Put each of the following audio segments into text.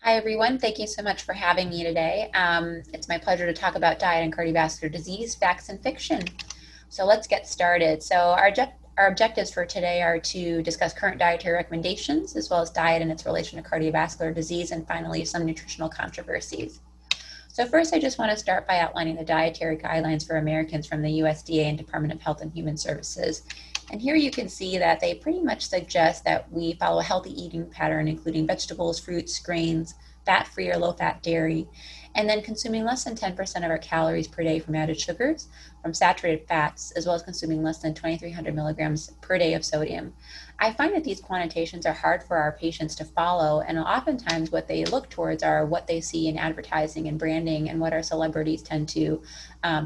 Hi, everyone. Thank you so much for having me today. It's my pleasure to talk about diet and cardiovascular disease, facts and fiction. So let's get started. Our objectives for today are to discuss current dietary recommendations, as well as diet and its relation to cardiovascular disease, and finally, some nutritional controversies. So first, I just want to start by outlining the dietary guidelines for Americans from the USDA and Department of Health and Human Services. And here you can see that they pretty much suggest that we follow a healthy eating pattern, including vegetables, fruits, grains, fat-free or low-fat dairy, and then consuming less than 10% of our calories per day from added sugars, from saturated fats, as well as consuming less than 2,300 milligrams per day of sodium. I find that these quantifications are hard for our patients to follow, and oftentimes what they look towards are what they see in advertising and branding and what our celebrities tend to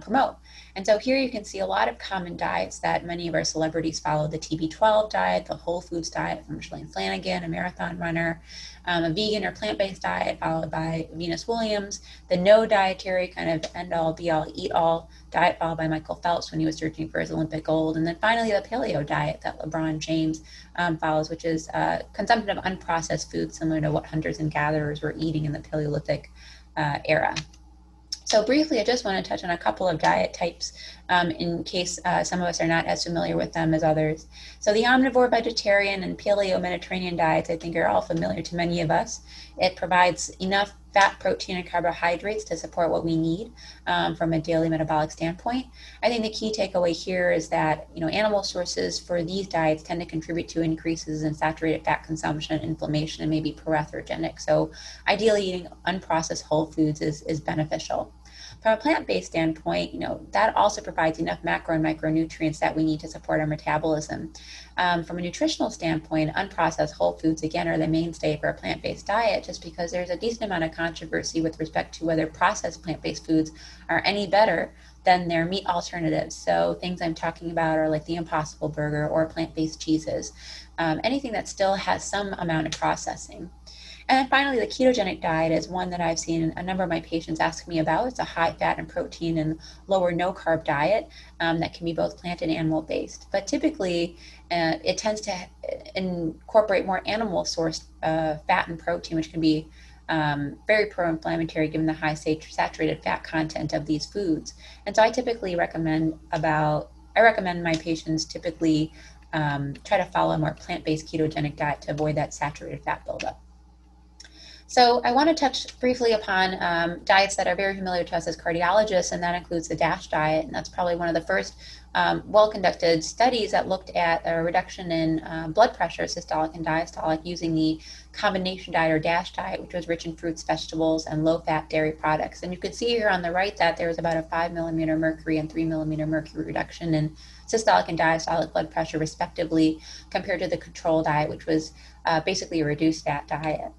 promote. And so here you can see a lot of common diets that many of our celebrities follow: the TB12 diet, the Whole Foods diet from Micheline Flanagan, a marathon runner, a vegan or plant-based diet followed by Venus Williams, the no dietary kind of end-all, be-all, eat-all diet followed by Michael Phelps when he was searching for his Olympic gold, and then finally the paleo diet that LeBron James follows, which is consumption of unprocessed foods similar to what hunters and gatherers were eating in the Paleolithic era. So briefly, I just want to touch on a couple of diet types in case some of us are not as familiar with them as others. So the omnivore, vegetarian, and paleo-Mediterranean diets, I think, are all familiar to many of us. It provides enough fat, protein, and carbohydrates to support what we need from a daily metabolic standpoint. I think the key takeaway here is that animal sources for these diets tend to contribute to increases in saturated fat consumption, inflammation, and maybe pro-atherogenic. So ideally, eating unprocessed whole foods is beneficial. From a plant-based standpoint, that also provides enough macro and micronutrients that we need to support our metabolism. From a nutritional standpoint, unprocessed whole foods, again, are the mainstay for a plant-based diet, just because there's a decent amount of controversy with respect to whether processed plant-based foods are any better than their meat alternatives. So things I'm talking about are like the Impossible Burger or plant-based cheeses, anything that still has some amount of processing. And then finally, the ketogenic diet is one that I've seen a number of my patients ask me about. It's a high fat and protein and lower no carb diet that can be both plant and animal based. But typically, it tends to incorporate more animal sourced fat and protein, which can be very pro-inflammatory given the high saturated fat content of these foods. And so I typically recommend my patients typically try to follow a more plant-based ketogenic diet to avoid that saturated fat buildup. So I want to touch briefly upon diets that are very familiar to us as cardiologists, and that includes the DASH diet. And that's probably one of the first well-conducted studies that looked at a reduction in blood pressure, systolic and diastolic, using the combination diet or DASH diet, which was rich in fruits, vegetables, and low-fat dairy products. And you can see here on the right that there was about a 5 millimeter mercury and 3 millimeter mercury reduction in systolic and diastolic blood pressure, respectively, compared to the control diet, which was basically a reduced fat diet.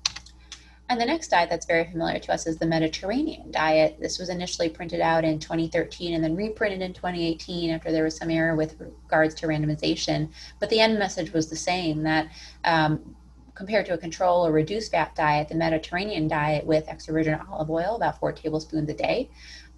And the next diet that's very familiar to us is the Mediterranean diet. This was initially printed out in 2013 and then reprinted in 2018 after there was some error with regards to randomization. But the end message was the same, that compared to a control or reduced fat diet, the Mediterranean diet with extra virgin olive oil, about 4 tablespoons a day,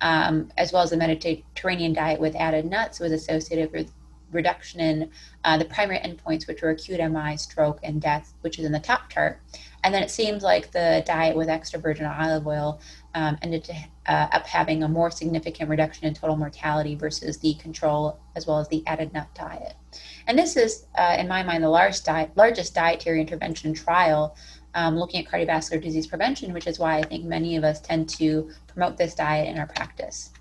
as well as the Mediterranean diet with added nuts, was associated with reduction in the primary endpoints, which were acute MI, stroke, and death, which is in the top chart. And then it seems like the diet with extra virgin olive oil ended up having a more significant reduction in total mortality versus the control, as well as the added nut diet. And this is, in my mind, the largest dietary intervention trial looking at cardiovascular disease prevention, which is why I think many of us tend to promote this diet in our practice.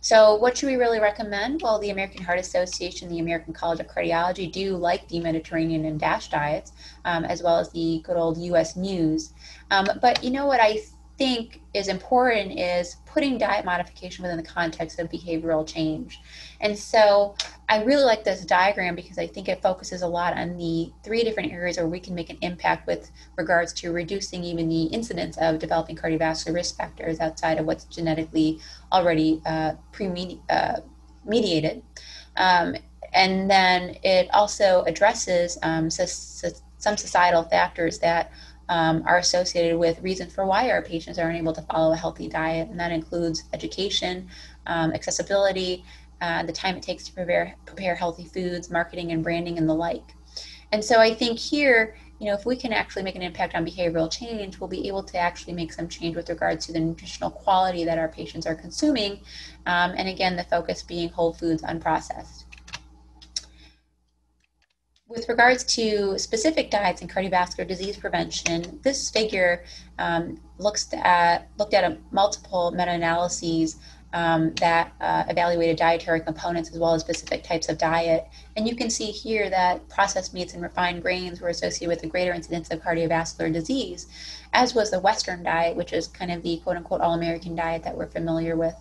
So what should we really recommend? Well, the American Heart Association, the American College of Cardiology do like the Mediterranean and DASH diets, as well as the good old US News. But what I think is important is putting diet modification within the context of behavioral change. And so I really like this diagram because I think it focuses a lot on the 3 different areas where we can make an impact with regards to reducing even the incidence of developing cardiovascular risk factors outside of what's genetically already mediated. And then it also addresses some societal factors that are associated with reasons for why our patients are unable to follow a healthy diet, and that includes education, accessibility, the time it takes to prepare healthy foods, marketing and branding, and the like. And so I think here if we can actually make an impact on behavioral change, we'll be able to actually make some change with regards to the nutritional quality that our patients are consuming. And again, the focus being whole foods, unprocessed. With regards to specific diets and cardiovascular disease prevention, this figure looked at multiple meta-analyses that evaluated dietary components as well as specific types of diet. And you can see here that processed meats and refined grains were associated with a greater incidence of cardiovascular disease, as was the Western diet, which is kind of the quote-unquote all-American diet that we're familiar with.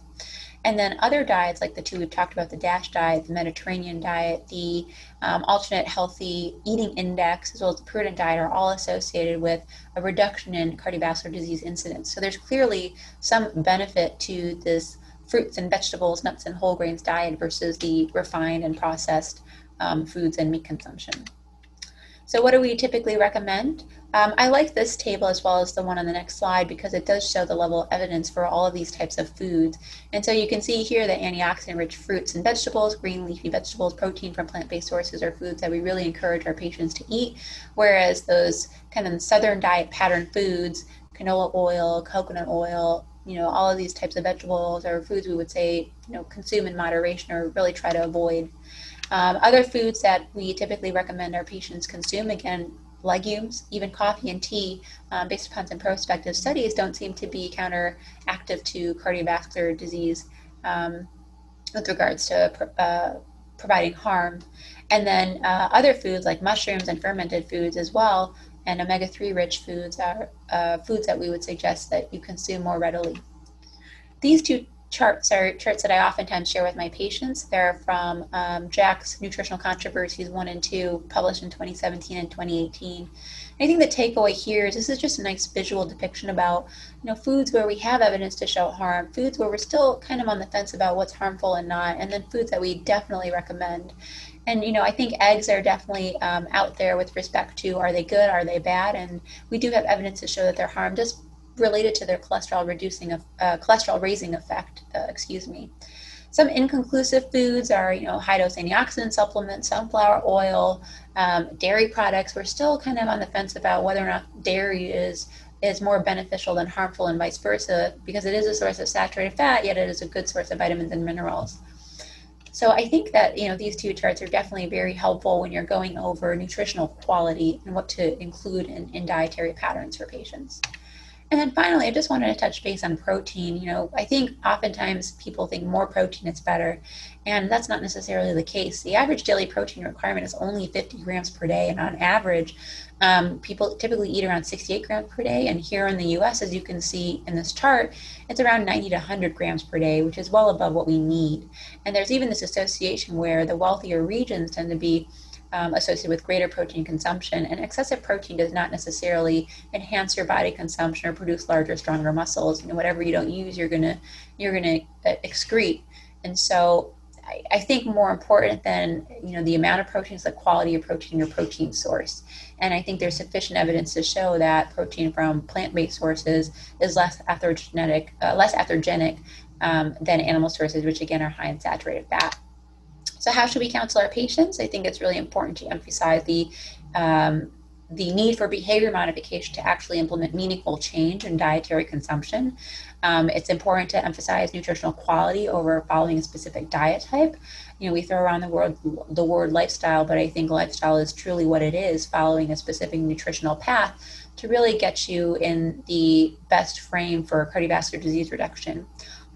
And then other diets, like the two we've talked about, the DASH diet, the Mediterranean diet, the alternate healthy eating index, as well as the prudent diet, are all associated with a reduction in cardiovascular disease incidence. So there's clearly some benefit to this fruits and vegetables, nuts and whole grains diet versus the refined and processed foods and meat consumption. So what do we typically recommend? I like this table as well as the one on the next slide because it does show the level of evidence for all of these types of foods. And so you can see here that antioxidant-rich fruits and vegetables, green leafy vegetables, protein from plant-based sources are foods that we really encourage our patients to eat, whereas those kind of southern diet pattern foods, canola oil, coconut oil, all of these types of vegetables are foods we would say, consume in moderation or really try to avoid. Other foods that we typically recommend our patients consume, again, legumes, even coffee and tea, based upon some prospective studies, don't seem to be counteractive to cardiovascular disease with regards to providing harm. And then other foods like mushrooms and fermented foods as well, and omega-3 rich foods are foods that we would suggest that you consume more readily. These two charts are charts that I oftentimes share with my patients. They're from Jack's Nutritional Controversies 1 and 2, published in 2017 and 2018. And I think the takeaway here is this is just a nice visual depiction about foods where we have evidence to show harm, foods where we're still kind of on the fence about what's harmful and not, and then foods that we definitely recommend. And I think eggs are definitely out there with respect to, are they good, are they bad? And we do have evidence to show that they're harm, just related to their cholesterol raising effect. Some inconclusive foods are high dose antioxidant supplements, sunflower oil, dairy products. We're still kind of on the fence about whether or not dairy is more beneficial than harmful, and vice versa, because it is a source of saturated fat, yet it is a good source of vitamins and minerals. So I think that these two charts are definitely very helpful when you're going over nutritional quality and what to include in dietary patterns for patients. And then finally, I just wanted to touch base on protein. I think oftentimes people think more protein is better, and that's not necessarily the case. The average daily protein requirement is only 50 grams per day, and on average, people typically eat around 68 grams per day. And here in the U.S., as you can see in this chart, it's around 90 to 100 grams per day, which is well above what we need. And there's even this association where the wealthier regions tend to be associated with greater protein consumption, and excessive protein does not necessarily enhance your body consumption or produce larger, stronger muscles. Whatever you don't use, you're gonna excrete. And so I think more important than the amount of protein is the quality of protein, your protein source. And I think there's sufficient evidence to show that protein from plant-based sources is less atherogenic than animal sources, which again are high in saturated fat. So how should we counsel our patients? I think it's really important to emphasize the need for behavior modification to actually implement meaningful change in dietary consumption. It's important to emphasize nutritional quality over following a specific diet type. We throw around the word lifestyle, but I think lifestyle is truly what it is, following a specific nutritional path to really get you in the best frame for cardiovascular disease reduction.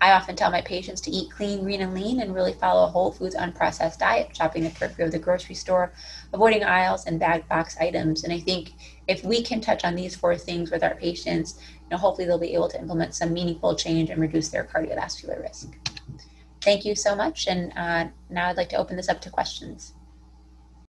I often tell my patients to eat clean, green, and lean and really follow a whole foods, unprocessed diet, shopping the periphery of the grocery store, avoiding aisles and bag box items. And I think if we can touch on these 4 things with our patients, hopefully they'll be able to implement some meaningful change and reduce their cardiovascular risk. Thank you so much. And now I'd like to open this up to questions.